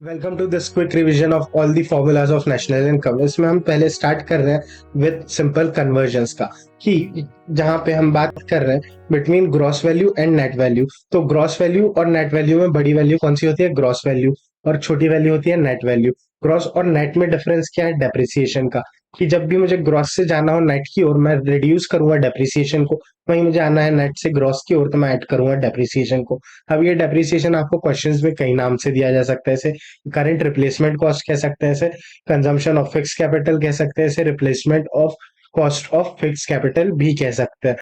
Welcome to this quick revision of all the formulas of national income. इसमें हम पहले start कर रहे हैं विद सिंपल कन्वर्जन्स का कि जहां पे हम बात कर रहे हैं between gross value and net value. तो ग्रॉस वैल्यू और नेट वैल्यू में बड़ी वैल्यू कौन सी होती है? Gross value. और छोटी वैल्यू होती है नेट वैल्यू। ग्रॉस और नेट में डिफरेंस क्या है? डेप्रिसिएशन का। कि जब भी मुझे ग्रॉस से जाना हो नेट की ओर, मैं रिड्यूस करूंगा डेप्रिसिएशन को। वहीं मुझे आना है नेट से ग्रॉस की ओर, तो मैं ऐड करूंगा डेप्रिसिएशन को। अब ये डेप्रिसिएशन आपको क्वेश्चंस में कई नाम से दिया जा सकता है। इसे करंट रिप्लेसमेंट कॉस्ट कह सकते हैं, इसे कंजम्पशन ऑफ फिक्स कैपिटल कह सकते हैं, इसे replacement of cost of fix capital भी कह सकते हैं।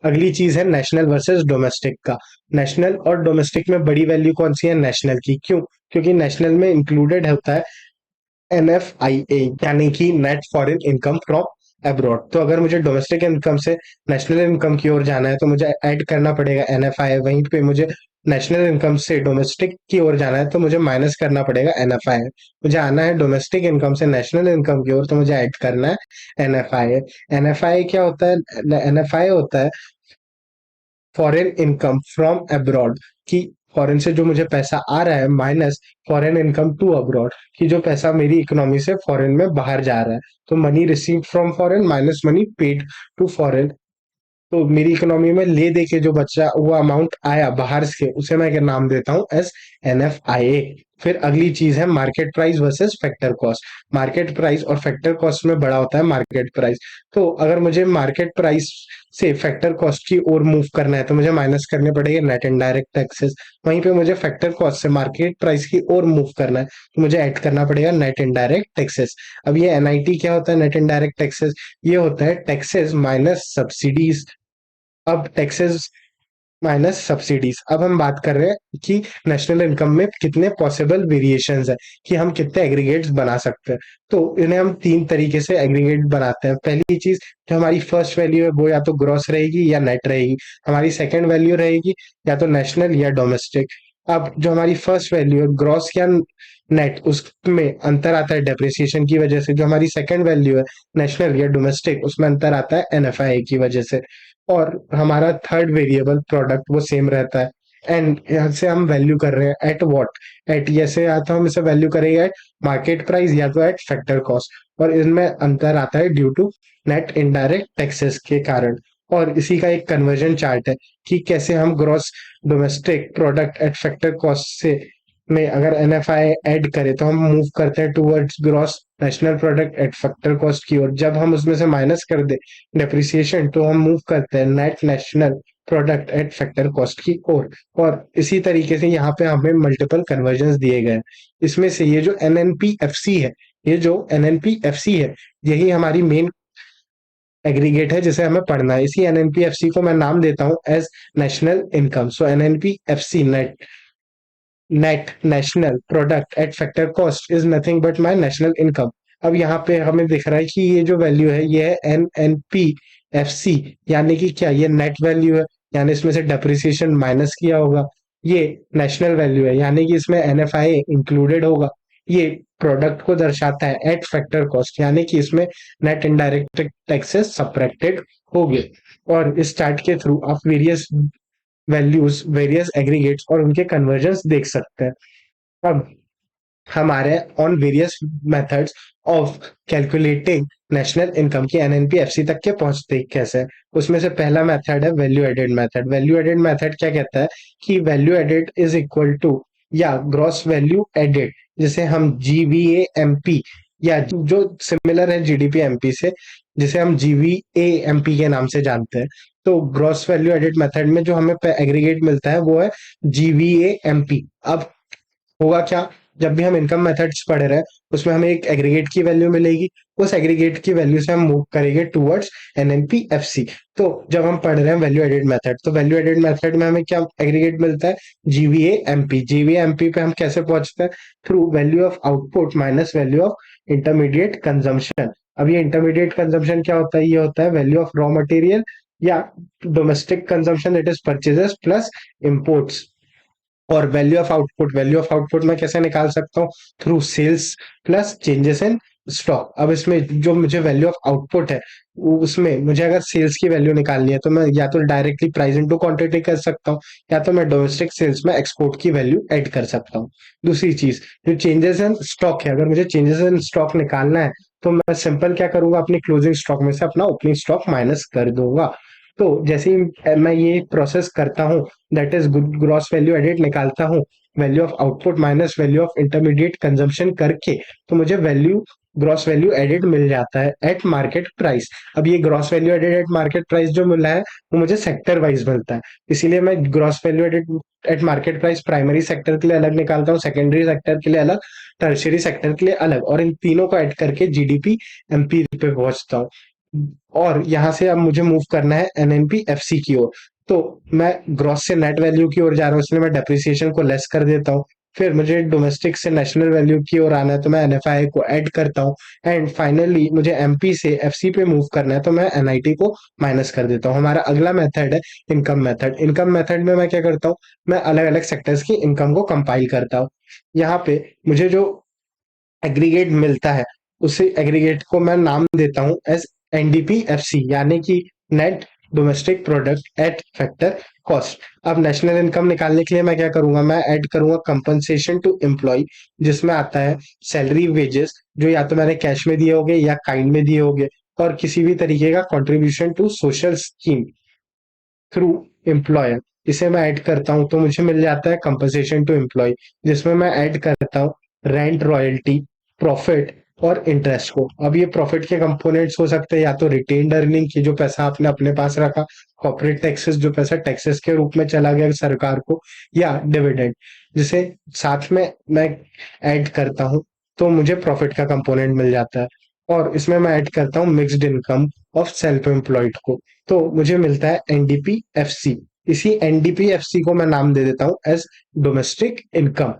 अगली चीज है नेशनल वर्सेस डोमेस्टिक का। नेशनल और डोमेस्टिक में बड़ी वैल्यू कौन सी है? नेशनल की। क्यों? क्योंकि नेशनल में इंक्लूडेड होता है NFIA, यानी कि net foreign income from abroad. तो अगर मुझे डोमेस्टिक इनकम से नेशनल इनकम की ओर जाना है तो मुझे ऐड करना पड़ेगा NFIA। वहीं पे मुझे नेशनल इनकम से डोमेस्टिक की ओर जाना है तो मुझे माइनस करना पड़ेगा NFIA। मुझे आना है डोमेस्टिक इनकम से नेशनल इनकम की ओर, तो मुझे ऐड करना है NFIA। NFIA क्या होता है? NFIA होता है फॉरेन इनकम फ्रॉम अब्रॉड। कि फॉरेन से जो मुझे पैसा आ रहा है minus foreign income to abroad, कि जो पैसा मेरी इकोनॉमी से फॉरेन में बाहर जा रहा है। तो money receive from foreign minus money paid to foreign. तो मेरी इकोनॉमी में ले दे के जो बच्चा वो अमाउंट आया बाहर से, उसे मैं क्या नाम देता हूँ? S NFIA। फिर अगली चीज है market price versus factor cost. Market price और फैक्टर कॉस्ट में बड़ा होता है मार्केट प्राइस। तो अगर मुझे मार्केट प्राइस से फैक्टर कॉस्ट की ओर मूव करना है तो मुझे माइनस करने पड़ेंगे नेट इनडायरेक्ट टैक्सेस। वहीं पे मुझे फैक्टर कॉस्ट से मार्केट प्राइस की ओर मूव करना है तो मुझे ऐड करना पड़ेगा नेट इनडायरेक्ट टैक्सेस। अब ये NIT क्या होता है? Net indirect taxes. ये होता है टैक्सेस माइनस सब्सिडीज। अब टैक्सेस माइनस सब्सिडीज। अब हम बात कर रहे हैं कि नेशनल इनकम में कितने पॉसिबल वेरिएशंस है, कि हम कितने एग्रीगेट्स बना सकते हैं। तो इन्हें हम तीन तरीके से एग्रीगेट बनाते हैं। पहली चीज, जो हमारी फर्स्ट वैल्यू है वो या तो ग्रॉस रहेगी या नेट रहेगी। हमारी सेकंड वैल्यू रहेगी या तो नेशनल या डोमेस्टिक। अब जो हमारी फर्स्ट वैल्यू है ग्रॉस या नेट, उसमें अंतर आता है डेप्रिसिएशन की वजह से। जो हमारी सेकंड वैल्यू है नेशनल या डोमेस्टिक, उसमें अंतर आता है NFIA की वजह से। और हमारा थर्ड वेरिएबल प्रोडक्ट वो सेम रहता है। एंड यहाँ से हम वैल्यू कर रहे हैं एट व्हाट? एट, जैसे या तो हम इसे वैल्यू करेंगे एट मार्केट प्राइस या तो एट फैक्टर कॉस्ट। और इनमें अंतर आता है due to net indirect taxes के कारण। और इसी का एक कन्वर्जन चार्ट है कि कैसे हम gross domestic product at factor cost से में अगर NFI ऐड करें तो हम मूव करते हैं towards gross national product at factor cost की ओर। जब हम उसमें से माइनस कर दे डेप्रिसिएशन तो हम मूव करते हैं net national product at factor cost की ओर। और इसी तरीके से यहाँ पे हमें मल्टीपल कन्वर्जन्स दिए गए हैं। इसमें से ये जो NNPFC है, ये जो NNPFC है, यही हमारी मेन एग्रीगेट है जिसे हमें पढ़ना है। इसी NNPFC को मैं नाम देता हूँ as national income. So NNPFC net net national product at factor cost is nothing but my national income. अब यहाँ पे हमें दिख रहा है कि ये जो वैल्यू है ये है NNPFC, यानी कि क्या? ये नेट वैल्यू है, यानी इसमें से डेप्रिसिएशन माइनस किया होगा। ये नेशनल वैल्यू है, यानी कि इसमें NFIA इंक्लूडेड होगा। ये प्रोडक्ट को दर्शाता है एट फैक्टर कॉस्ट, यानी कि इसमें नेट इनडायरेक्ट टैक्सेस सब्ट्रैक्टेड हो गए। और इस चार्ट के थ्रू आप वेरियस वैल्यूज, वेरियस एग्रीगेट्स और उनके कन्वर्जन्स देख सकते हैं। अब हमारे on various methods of calculating national income की NNPFC तक के पहुंचते कैसे। उसमें से पहला मेथड है value added method. Value added method क्या कहता है कि value added is equal to या ग्रॉस वैल्यू एडेड, जिसे हम GVA MP, या जो सिमिलर है GDP MP से, जिसे हम GVAMP के नाम से जानते हैं। तो ग्रॉस वैल्यू एडेड मेथड में जो हमें एग्रीगेट मिलता है वो है GVAMP। अब होगा क्या? जब भी हम इनकम मेथड्स पढ़ रहे हैं उसमें हमें एक एग्रीगेट की वैल्यू मिलेगी। उस एग्रीगेट की वैल्यू से हम मूव करेंगे टुवर्ड्स NNPFC। तो जब हम पढ़ रहे हैं वैल्यू एडेड मेथड, तो वैल्यू एडेड मेथड में हमें क्या एग्रीगेट मिलता है? GVAMP। GVAMP पे हम कैसे पहुंचते हैं? Through value of output minus value of intermediate consumption. अब ये इंटरमीडिएट कंजम्पशन क्या होता है? ये होता है वैल्यू ऑफ रॉ मटेरियल या domestic consumption, it is purchases plus imports. और वैल्यू ऑफ आउटपुट मैं कैसे निकाल सकता हूँ? Through sales plus changes in stock. अब इसमें जो मुझे वैल्यू ऑफ आउटपुट है उसमें मुझे अगर सेल्स की वैल्यू निकालनी है तो मैं या तो डायरेक्टली प्राइस इनटू क्वांटिटी कर सकता हूँ, या तो मैं डोमेस्टिक सेल्स में एक्सपोर्ट की वैल्यू ऐड कर सकता हूँ। दूसरी चीज, जो चेंजेस इन स्टॉक है, अगर मुझे चेंजेस इन स्टॉक निकालना है तो मैं सिंपल क्या करूंगा, अपनी क्लोजिंग स्टॉक में से अपना ओपनिंग स्टॉक माइनस कर दूंगा। तो जैसे ही मैं ये प्रोसेस करता हूँ, that is gross value added निकालता हूँ, value of output minus value of intermediate consumption करके, तो मुझे वैल्यू ग्रॉस वैल्यू एडेड मिल जाता है एट मार्केट प्राइस। अब ये gross value added at market price जो मिला है वो मुझे सेक्टर वाइज मिलता है, इसीलिए मैं gross value added at market price primary sector के लिए अलग निकालता हूँ, सेकेंडरी सेक्टर के लिए अलग, टर्शियरी सेक्टर के लिए अलग, और इन तीनों को ऐड करके जीडीपी एमपी पे पहुंचता हूँ। और यहाँ से अब मुझे मूव करना है एनएनपी एफसी की ओर। तो मैं ग्रॉस से नेट वैल्यू की ओर जा रहा हूँ, इसलिए मैं डेप्रिसिएशन को लेस कर देता हूँ। फिर मुझे डोमेस्टिक से नेशनल वैल्यू की ओर आना है तो मैं एनएफआई को ऐड करता हूँ। एंड फाइनली मुझे एमपी से एफसी पे मूव करना है तो मैं एनआईटी को माइनस कर देता हूँ। हमारा अगला मेथड है इनकम मेथड। इनकम मेथड में मैं क्या करता हूँ, मैं अलग अलग सेक्टर्स की इनकम को कंपाइल करता हूँ। यहाँ पे मुझे जो एग्रीगेट मिलता है, उसी एग्रीगेट को मैं नाम देता हूँ एज एनडीपी-एफसी, यानी कि net domestic product at factor cost. अब नेशनल इनकम निकालने के लिए मैं क्या करूंगा, मैं ऐड करूंगा कंपनसेशन टू एम्प्लॉय, जिसमें आता है सैलरी वेजेस, जो या तो मैंने कैश में दिए होंगे या काइंड में दिए होंगे, और किसी भी तरीके का contribution to social scheme through employer, इसे मैं ऐड करता हूँ तो मुझे मिल जाता है कंपनसेशन टू एम्प्लॉय, जिसमें मैं ऐड करता हूँ रेंट, रॉयल्टी, प्रॉफिट और इंटरेस्ट को। अब ये प्रॉफिट के कंपोनेंट्स हो सकते हैं या तो रिटेन्ड अर्निंग की, जो पैसा आपने अपने पास रखा, कॉर्पोरेट टैक्सेस, जो पैसा टैक्सेस के रूप में चला गया सरकार को, या डिविडेंड, जिसे साथ में मैं ऐड करता हूँ तो मुझे प्रॉफिट का कंपोनेंट मिल जाता है। और इसमें मैं ऐड करता हूँ mixed income of self employed को, तो मुझे मिलता है एनडीपी एफसी। इसी एनडीपी एफसी को मैं नाम दे देता हूं एज डोमेस्टिक इनकम।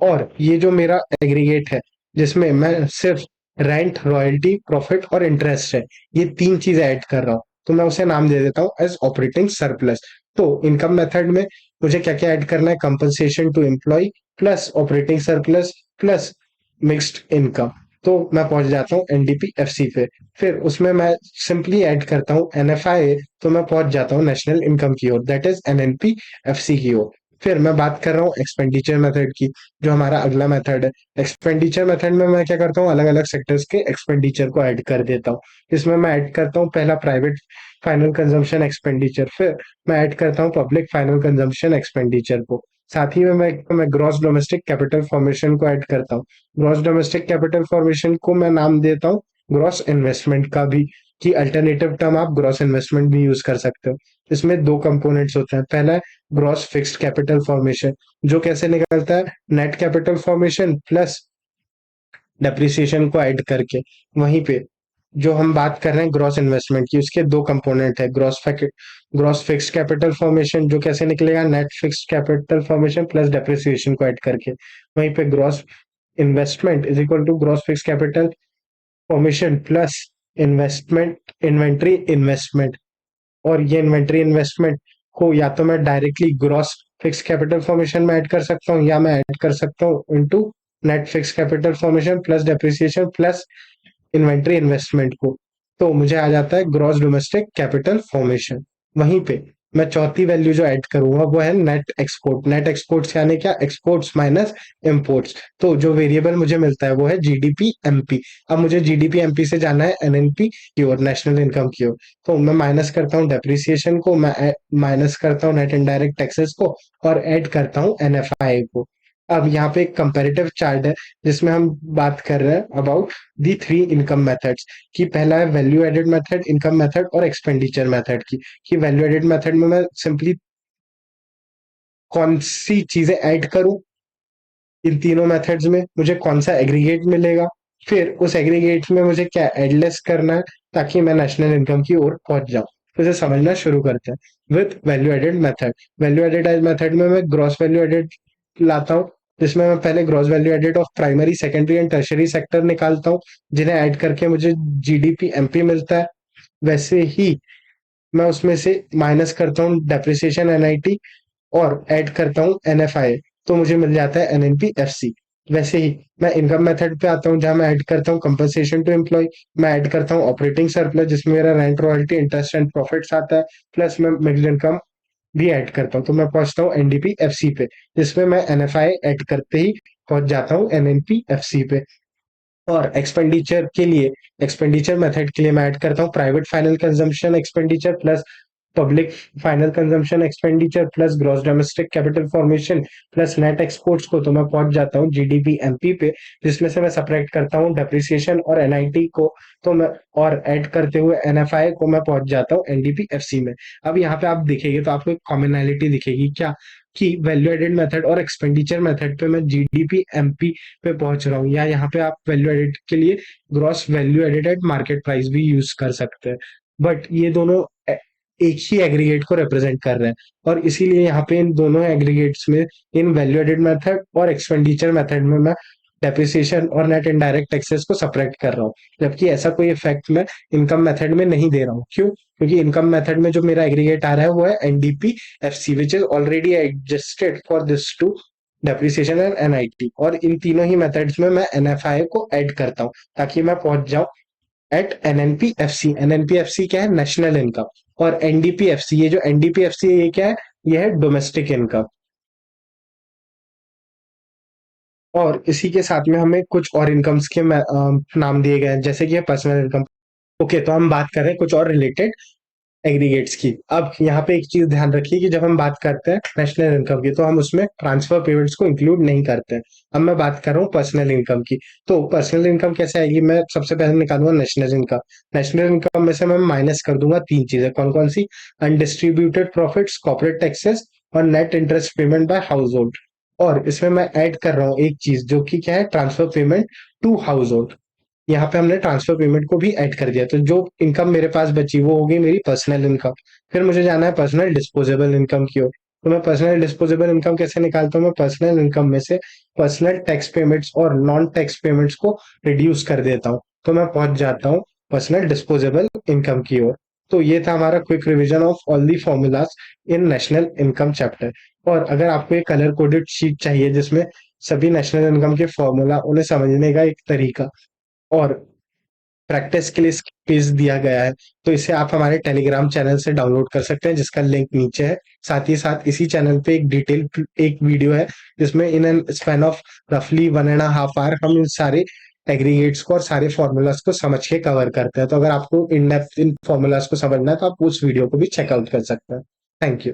और ये जो मेरा एग्रीगेट है, जिसमें मैं सिर्फ रेंट, रॉयल्टी, प्रॉफिट और इंटरेस्ट है, ये तीन चीजें ऐड कर रहा हूँ, तो मैं उसे नाम दे देता हूँ एज ऑपरेटिंग सरप्लस। तो इनकम मेथड में मुझे क्या क्या ऐड करना है, compensation to employ plus operating surplus plus mixed income. तो मैं पहुंच जाता हूँ एनडीपी एफसी पे। फिर उसमें मैं सिंपली ऐड करता हूँ एनएफआई, तो मैं पहुंच जाता हूँ नेशनल इनकम की ओर, दैट इज एनएनपी एफसी की ओर। फिर मैं बात कर रहा हूँ एक्सपेंडिचर मेथड की, जो हमारा अगला मेथड है। एक्सपेंडिचर मेथड में मैं क्या करता हूँ, अलग अलग सेक्टर्स के एक्सपेंडिचर को ऐड कर देता हूँ। इसमें मैं ऐड करता हूँ पहला प्राइवेट फाइनल कंजम्पशन एक्सपेंडिचर, फिर मैं ऐड करता हूँ पब्लिक फाइनल कंजम्पशन एक्सपेंडिचर को। साथ ही में मैं ग्रॉस डोमेस्टिक कैपिटल फॉर्मेशन को ऐड करता हूँ। ग्रॉस डोमेस्टिक कैपिटल फॉर्मेशन को मैं नाम देता हूँ ग्रॉस इन्वेस्टमेंट का भी, कि अल्टरनेटिव टर्म आप ग्रॉस इन्वेस्टमेंट भी यूज कर सकते हो। इसमें दो कंपोनेंट्स होते हैं, पहला है ग्रॉस फिक्स्ड कैपिटल फॉर्मेशन, जो कैसे निकलता है, net capital formation plus depreciation को ऐड करके। वहीं पे जो हम बात कर रहे हैं ग्रॉस इन्वेस्टमेंट की, उसके दो कंपोनेंट है, ग्रॉस फिक्स्ड कैपिटल फॉर्मेशन, जो कैसे निकलेगा, net fixed capital formation plus depreciation को ऐड करके। वहीं पे gross investment is equal to gross fixed capital formation plus investment inventory investment. और ये इन्वेंट्री इन्वेस्टमेंट को या तो मैं directly gross fix capital formation में ऐड कर सकता हूँ, या मैं ऐड कर सकता हूँ into net fix capital formation plus depreciation plus inventory investment को। तो मुझे आ जाता है ग्रॉस डोमेस्टिक कैपिटल फॉर्मेशन। वहीं पे मैं चौथी वैल्यू जो ऐड करूंगा वो है नेट एक्सपोर्ट। नेट एक्सपोर्ट्स यानी क्या, एक्सपोर्ट्स माइनस इम्पोर्ट्स। तो जो वेरिएबल मुझे मिलता है वो है जीडीपी एमपी। अब मुझे जीडीपी एमपी से जाना है एनएनपी की ओर, नेशनल इनकम की ओर। तो मैं माइनस करता हूँ डेप्रिसिएशन को, मैं माइनस करता हूँ नेट इनडायरेक्ट टैक्सेस को, और ऐड करता हूँ एनएफआई को। अब यहाँ पे एक कंपैरेटिव चार्ट है, जिसमें हम बात कर रहे हैं about the three income methods की। पहला है value added method, income method और एक्सपेंडिचर मेथड की। कि वैल्यू एडेड मेथड में मैं सिंपली कौन सी चीजें ऐड करूं, इन तीनों मेथड्स में मुझे कौन सा एग्रीगेट मिलेगा, फिर उस एग्रीगेट में मुझे क्या एडलेस करना है, ताकि मैं नेशनल इनकम की ओर पहुंच जाऊं। तो इसे समझना शुरू करते हैं with value added method. Value added method में मैं ग्रॉस वैल्यू एडेड लाता हूँ, जिसमें मैं पहले gross value added of primary, secondary and tertiary sector निकालता हूँ, जिन्हें ऐड करके मुझे जीडीपी एमपी मिलता है। वैसे ही मैं उसमें से माइनस करता हूँ डेप्रिसिएशन एनआईटी और ऐड करता हूँ एनएफआई, तो मुझे मिल जाता है एनएनपी एफसी। वैसे ही मैं इनकम मेथड पे आता हूँ, जहाँ मैं ऐड करता हूँ कंपनसेशन टू एम्प्लॉय, मैं ऐड करता हूँ ऑपरेटिंग सरप्लस जिसमें मेरा rent, royalty, interest and profits आता है, प्लस मैं मिडिल इनकम भी ऐड करता हूँ। तो मैं पहुंचता हूँ एनडीपी एफसी पे, जिसमें मैं एनएफआई ऐड करते ही पहुंच जाता हूँ एनएनपी एफसी पे। और एक्सपेंडिचर मेथड के लिए मैं ऐड करता हूँ private final consumption expenditure plus public final consumption expenditure plus gross domestic capital formation plus net exports को, तो मैं पहुंच जाता हूँ जीडीपी एमपी पे, जिसमें से मैं सपरेट करता हूँ डेप्रिसिएशन और एनआईटी को, तो मैं और ऐड करते हुए एनएफआई को मैं पहुंच जाता हूँ एनडीपी एफसी में। अब यहाँ पे आप देखेंगे तो आपको एक कॉमनैलिटी दिखेगी क्या, कि वैल्यू एडेड मेथड और एक्सपेंडिचर मेथड पे मैं जीडीपी एमपी पे पहुंच रहा हूँ, या यहाँ पे आप वैल्यू एडेड के लिए gross value added at market price भी यूज कर सकते हैं। बट ये दोनों एक ही एग्रीगेट को रिप्रेजेंट कर रहे हैं, और इसीलिए यहाँ पे इन दोनों एग्रीगेट्स में, इन वैल्यू एडेड मेथड और एक्सपेंडिचर मेथड में मैं डेप्रिसिएशन और नेट इनडायरेक्ट टैक्सेस को सेपरेट कर रहा हूँ, जबकि ऐसा कोई इफेक्ट मैं इनकम मेथड में नहीं दे रहा हूँ। क्यों? क्योंकि इनकम मेथड में जो मेरा एग्रीगेट आ रहा है वो है NDP FC, which is already adjusted for this to depreciation and NIT, और इन तीनों ही मेथड्स में मैं एनएफआई को ऐड करता हूँ ताकि मैं पहुंच जाऊं एट एनएनपीएफसी। एनएनपीएफसी क्या है? National income. और एनडीपीएफसी, ये जो एनडीपीएफसी है ये क्या है? ये है डोमेस्टिक इनकम। और इसी के साथ में हमें कुछ और इनकम्स के नाम दिए गए हैं, जैसे कि पर्सनल इनकम। ओके, तो हम बात कर रहे हैं कुछ और रिलेटेड एग्रीगेट्स की। अब यहाँ पे एक चीज ध्यान रखिए कि जब हम बात करते हैं नेशनल इनकम की, तो हम उसमें ट्रांसफर पेमेंट्स को इंक्लूड नहीं करते हैं। अब मैं बात कर रहा हूँ पर्सनल इनकम की। तो पर्सनल इनकम कैसे आएगी? मैं सबसे पहले निकालूंगा नेशनल इनकम। नेशनल इनकम में से मैं माइनस कर दूंगा तीन चीजें। कौन कौन सी? अनडिस्ट्रीब्यूटेड प्रॉफिट्स, कॉर्पोरेट टैक्सेस और net interest payment by house hold. और इसमें मैं ऐड कर रहा हूँ एक चीज, जो कि क्या है? Transfer payment to household. यहाँ पे हमने ट्रांसफर पेमेंट को भी ऐड कर दिया, तो जो इनकम मेरे पास बची वो होगी मेरी पर्सनल इनकम। फिर मुझे जाना है पर्सनल डिस्पोजेबल इनकम की ओर। तो मैं पर्सनल डिस्पोजेबल इनकम कैसे निकालता हूँ? मैं पर्सनल इनकम में से पर्सनल टैक्स पेमेंट्स और नॉन टैक्स पेमेंट्स को रिड्यूस कर देता हूँ, तो मैं पहुंच जाता हूँ पर्सनल डिस्पोजेबल इनकम की ओर। तो ये था हमारा quick revision of all the formulas in national income chapter. और अगर आपको एक कलर कोडेड शीट चाहिए जिसमें सभी नेशनल इनकम के फॉर्मूला, उन्हें समझने का एक तरीका और प्रैक्टिस के लिए क्विज दिया गया है, तो इसे आप हमारे टेलीग्राम चैनल से डाउनलोड कर सकते हैं, जिसका लिंक नीचे है। साथ ही साथ इसी चैनल पे एक वीडियो है जिसमें इन एन स्पैन ऑफ रफली 1.5 आवर हम इन सारे एग्रीगेट्स को और सारे फॉर्मूलाज को समझ के कवर करते हैं। तो अगर आपको इन डेप्थ इन फॉर्मूलाज को समझना है तो आप उस वीडियो को भी चेकआउट कर सकते हैं। Thank you.